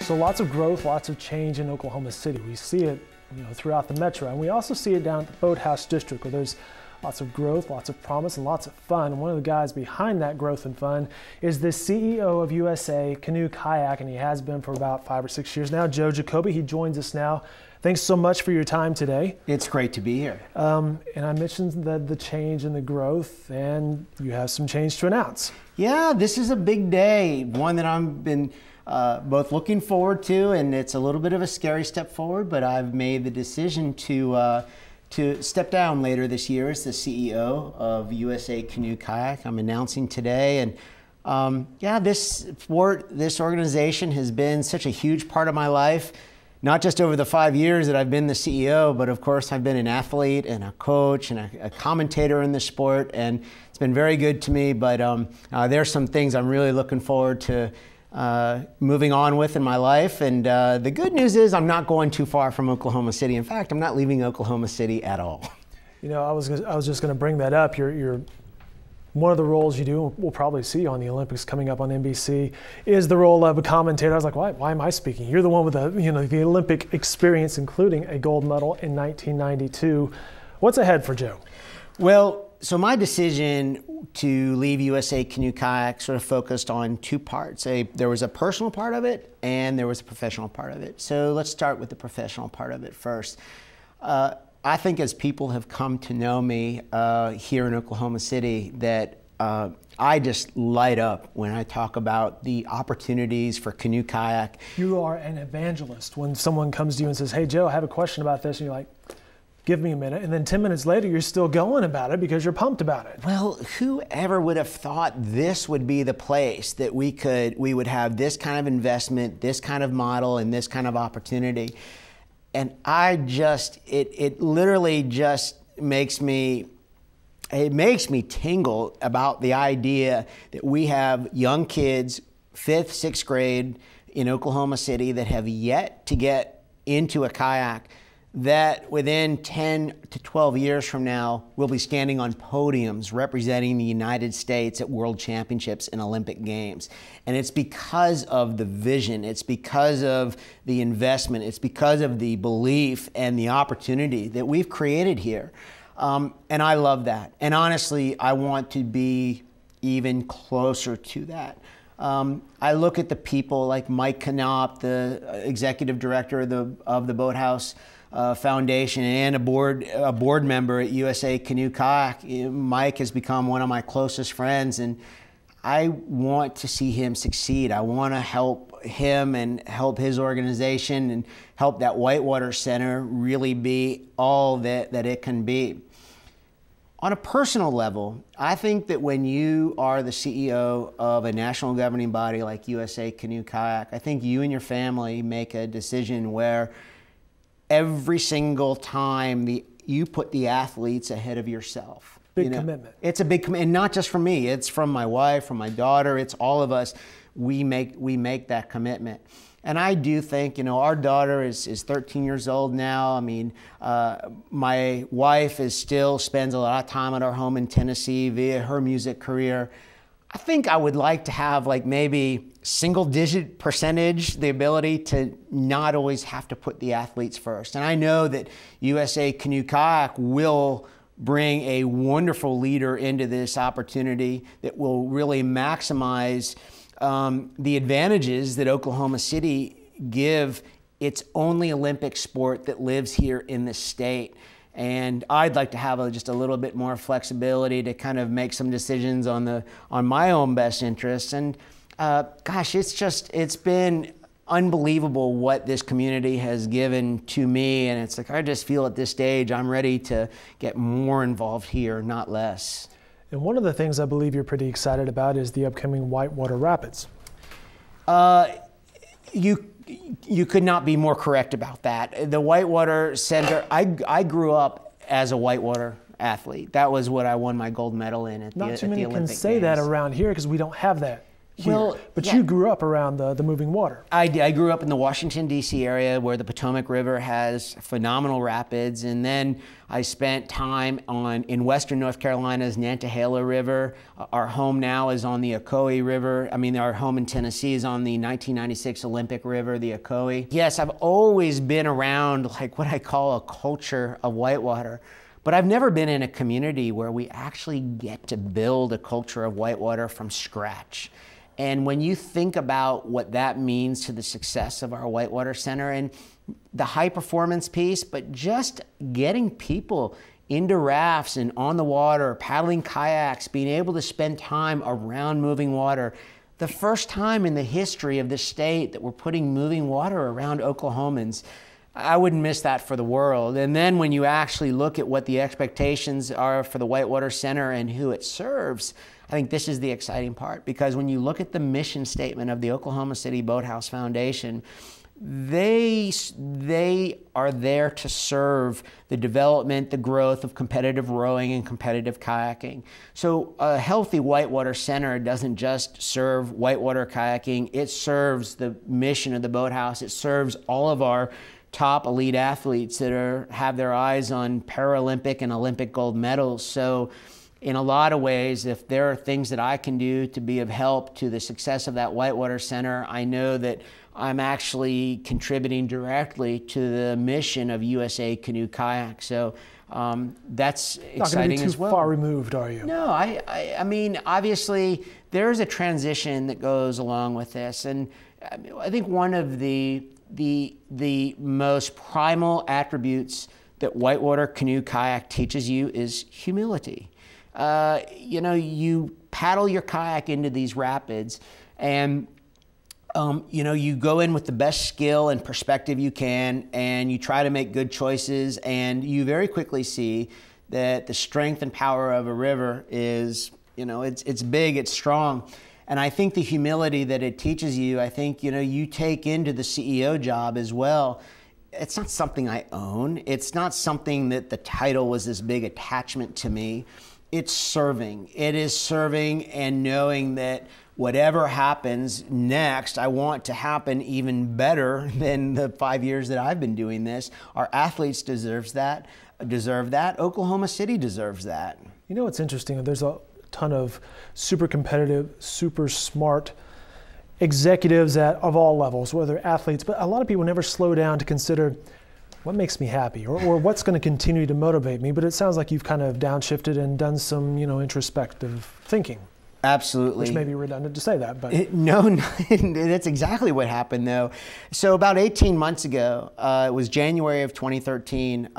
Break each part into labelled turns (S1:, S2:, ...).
S1: So lots of growth, lots of change in Oklahoma City. We see it, throughout the metro, and we also see it down at the Boathouse District, where there's lots of growth, lots of promise, and lots of fun. And one of the guys behind that growth and fun is the CEO of USA Canoe Kayak, and he has been for about 5 or 6 years now. Joe Jacobi, he joins us now. Thanks so much for your time today.
S2: It's great to be here.
S1: And I mentioned the change and the growth, and you have some change to announce.
S2: Yeah, this is a big day, one that I've been both looking forward to, and it's a little bit of a scary step forward, but I've made the decision to step down later this year as the CEO of USA Canoe Kayak. I'm announcing today, and yeah, this organization has been such a huge part of my life. Not just over the 5 years that I've been the CEO, but of course I've been an athlete and a coach and a commentator in the sport, and it's been very good to me. But there's some things I'm really looking forward to moving on with in my life. And the good news is I'm not going too far from Oklahoma City. In fact, I'm not leaving Oklahoma City at all.
S1: I was just going to bring that up. You're one of the roles you do, we'll probably see on the Olympics coming up on NBC, is the role of a commentator. I was like, why am I speaking? You're the one with the Olympic experience, including a gold medal in 1992. What's ahead for Joe?
S2: Well, so my decision to leave USA Canoe Kayak sort of focused on two parts. There was a personal part of it, and there was a professional part of it. So let's start with the professional part of it first. I think as people have come to know me here in Oklahoma City, that I just light up when I talk about the opportunities for canoe kayak.
S1: You are an evangelist. When someone comes to you and says, hey Joe, I have a question about this, and you're like, give me a minute, and then 10 minutes later you're still going about it because you're pumped about it.
S2: Well, whoever would have thought this would be the place that we would have this kind of investment, this kind of model, and this kind of opportunity. And it literally just makes me tingle about the idea that we have young kids, 5th, 6th grade in Oklahoma City that have yet to get into a kayak, that within 10 to 12 years from now will be standing on podiums representing the United States at World Championships and Olympic Games. And it's because of the vision, it's because of the investment, it's because of the belief and the opportunity that we've created here. And I love that. And honestly, I want to be even closer to that. I look at the people like Mike Canoe, the executive director of the Boathouse Foundation, and a board member at USA Canoe Kayak. Mike has become one of my closest friends, and I want to see him succeed. I want to help him and help his organization and help that Whitewater Center really be all that it can be. On a personal level, I think that when you are the CEO of a national governing body like USA Canoe Kayak, I think you and your family make a decision where every single time you put the athletes ahead of yourself.
S1: Big commitment.
S2: It's a big commitment, and not just from me. It's from my wife, from my daughter. It's all of us. We make that commitment. And I do think, our daughter is 13 years old now. I mean, my wife spends a lot of time at our home in Tennessee via her music career. I think I would like to have maybe single-digit percentage, the ability to not always have to put the athletes first. And I know that USA Canoe Kayak will bring a wonderful leader into this opportunity that will really maximize the advantages that Oklahoma City give its only Olympic sport that lives here in the state. And I'd like to have just a little bit more flexibility to kind of make some decisions on my own best interests. And gosh, it's been unbelievable what this community has given to me. And it's like, I just feel at this stage I'm ready to get more involved here, not less.
S1: And one of the things I believe you're pretty excited about is the upcoming Whitewater Rapids.
S2: You could not be more correct about that. The Whitewater Center, I grew up as a whitewater athlete. That was what I won my gold medal in at the Olympic Games.
S1: Not too many can say that around here because we don't have that. here.
S2: Well,
S1: but
S2: yeah.
S1: you grew up around the moving water.
S2: I grew up in the Washington, D.C. area where the Potomac River has phenomenal rapids, and then I spent time in western North Carolina's Nantahala River. Our home now is on the Ocoee River. I mean, our home in Tennessee is on the 1996 Olympic River, the Ocoee. Yes, I've always been around like what I call a culture of whitewater. But I've never been in a community where we actually get to build a culture of whitewater from scratch. And when you think about what that means to the success of our Whitewater Center and the high performance piece, but just getting people into rafts and on the water, paddling kayaks, being able to spend time around moving water. The first time in the history of the state that we're putting moving water around Oklahomans. I wouldn't miss that for the world. And then when you actually look at what the expectations are for the Whitewater Center and who it serves, I think this is the exciting part, because when you look at the mission statement of the Oklahoma City Boathouse Foundation, they are there to serve the development, the growth of competitive rowing and competitive kayaking. So a healthy Whitewater Center doesn't just serve whitewater kayaking, it serves the mission of the Boathouse. It serves all of our top elite athletes that have their eyes on Paralympic and Olympic gold medals. So in a lot of ways, if there are things that I can do to be of help to the success of that Whitewater Center, I know that I'm actually contributing directly to the mission of USA Canoe Kayak. So that's exciting as well.
S1: Not going to be too far removed, are you?
S2: No, I mean, obviously, there's a transition that goes along with this. And I think one of the most primal attributes that whitewater canoe kayak teaches you is humility. You know, you paddle your kayak into these rapids and you know, you go in with the best skill and perspective you can, and you try to make good choices, and you very quickly see that the strength and power of a river is, you know, it's big, it's strong. And I think the humility that it teaches you, I think, you know, you take into the CEO job as well. It's not something I own. It's not something that the title was this big attachment to me. It's serving. It is serving and knowing that whatever happens next, I want to happen even better than the 5 years that I've been doing this. Our athletes deserve that. Oklahoma City deserves that.
S1: You know what's interesting? There's a ton of super competitive, super smart executives of all levels, whether athletes, but a lot of people never slow down to consider what makes me happy or what's going to continue to motivate me. But it sounds like you've kind of downshifted and done some, you know, introspective thinking.
S2: Absolutely.
S1: Which may be redundant to say that, but
S2: no, that's exactly what happened though. So about 18 months ago, it was January of 2013.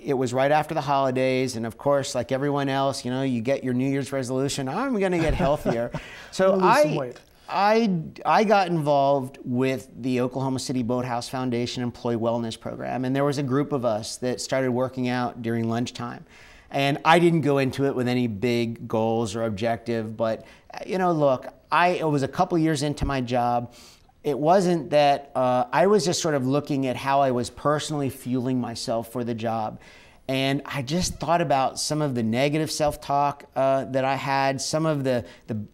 S2: It was right after the holidays, and of course, like everyone else, you know, you get your New Year's resolution. I'm going to get healthier. So I got involved with the Oklahoma City Boathouse Foundation Employee Wellness Program, and there was a group of us that started working out during lunchtime. And I didn't go into it with any big goals or objective, but you know, look, it was a couple years into my job. It wasn't that I was just sort of looking at how I was personally fueling myself for the job. And I just thought about some of the negative self-talk that I had, some of the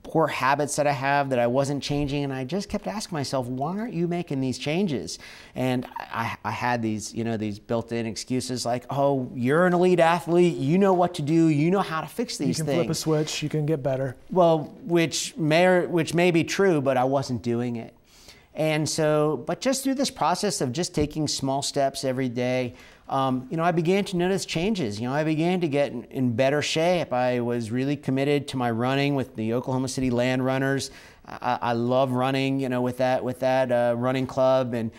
S2: poor habits that I have that I wasn't changing. And I just kept asking myself, why aren't you making these changes? And I had these, you know, these built-in excuses like, oh, you're an elite athlete, you know what to do, you know how to fix these things.
S1: You can flip a switch, you can get better.
S2: Well, which may be true, but I wasn't doing it. And so, but just through this process of just taking small steps every day, you know, I began to notice changes. You know, I began to get in better shape. I was really committed to my running with the Oklahoma City Land Runners. I love running, you know, with that running club, and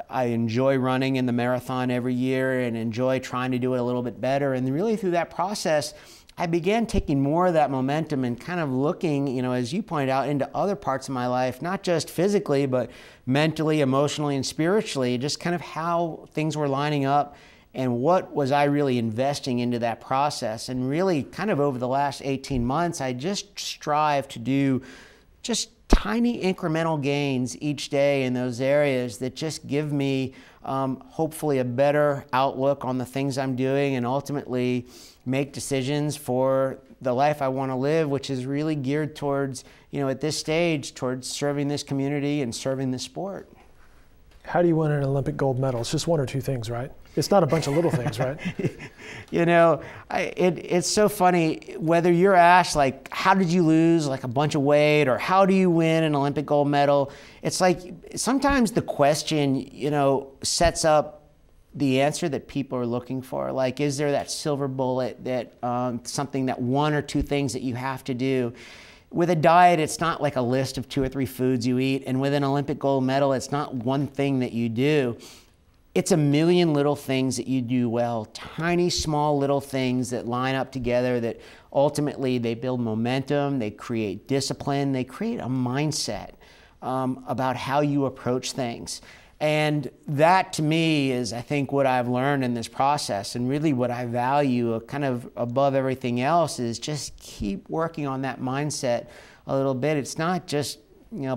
S2: I enjoy running in the marathon every year and enjoy trying to do it a little bit better. And really through that process, I began taking more of that momentum and kind of looking, you know, as you pointed out, into other parts of my life, not just physically, but mentally, emotionally, and spiritually, just kind of how things were lining up and what was I really investing into that process. And really kind of over the last 18 months, I just strive to do just tiny incremental gains each day in those areas that just give me hopefully a better outlook on the things I'm doing and ultimately make decisions for the life I want to live, which is really geared towards, at this stage, towards serving this community and serving the sport.
S1: How do you win an Olympic gold medal? It's just one or two things, right? It's not a bunch of little things, right?
S2: It's so funny, whether you're asked, like, how did you lose like a bunch of weight, or how do you win an Olympic gold medal? It's like sometimes the question, sets up the answer that people are looking for. Like, is there that silver bullet, that something, that one or two things that you have to do? With a diet, it's not like a list of 2 or 3 foods you eat. And with an Olympic gold medal, it's not one thing that you do. It's a million little things that you do well, tiny, small little things that line up together, that ultimately they build momentum, they create discipline, they create a mindset about how you approach things. And that, to me, is, I think, what I've learned in this process, and really what I value kind of above everything else, is just keep working on that mindset a little bit. It's not just,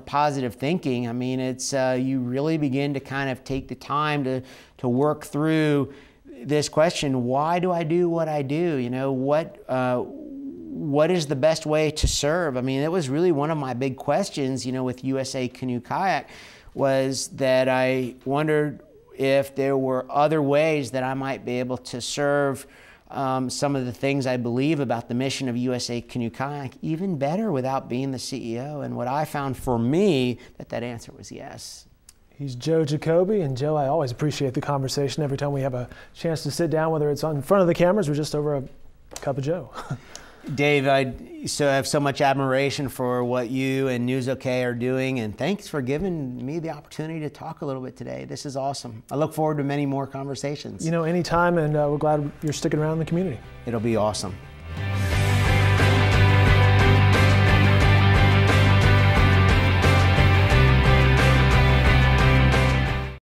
S2: positive thinking. I mean, it's you really begin to kind of take the time to work through this question: why do I do what I do? What is the best way to serve? I mean, it was really one of my big questions, with USA Canoe Kayak, was that I wondered if there were other ways that I might be able to serve some of the things I believe about the mission of USA Canoe Kayak even better without being the CEO. And what I found for me, that answer was yes.
S1: He's Joe Jacobi, and Joe, I always appreciate the conversation every time we have a chance to sit down, whether it's in front of the cameras or just over a cup of Joe.
S2: Dave, I have so much admiration for what you and News OK are doing, and thanks for giving me the opportunity to talk a little bit today. This is awesome. I look forward to many more conversations.
S1: Anytime, and we're glad you're sticking around in the community.
S2: It'll be awesome.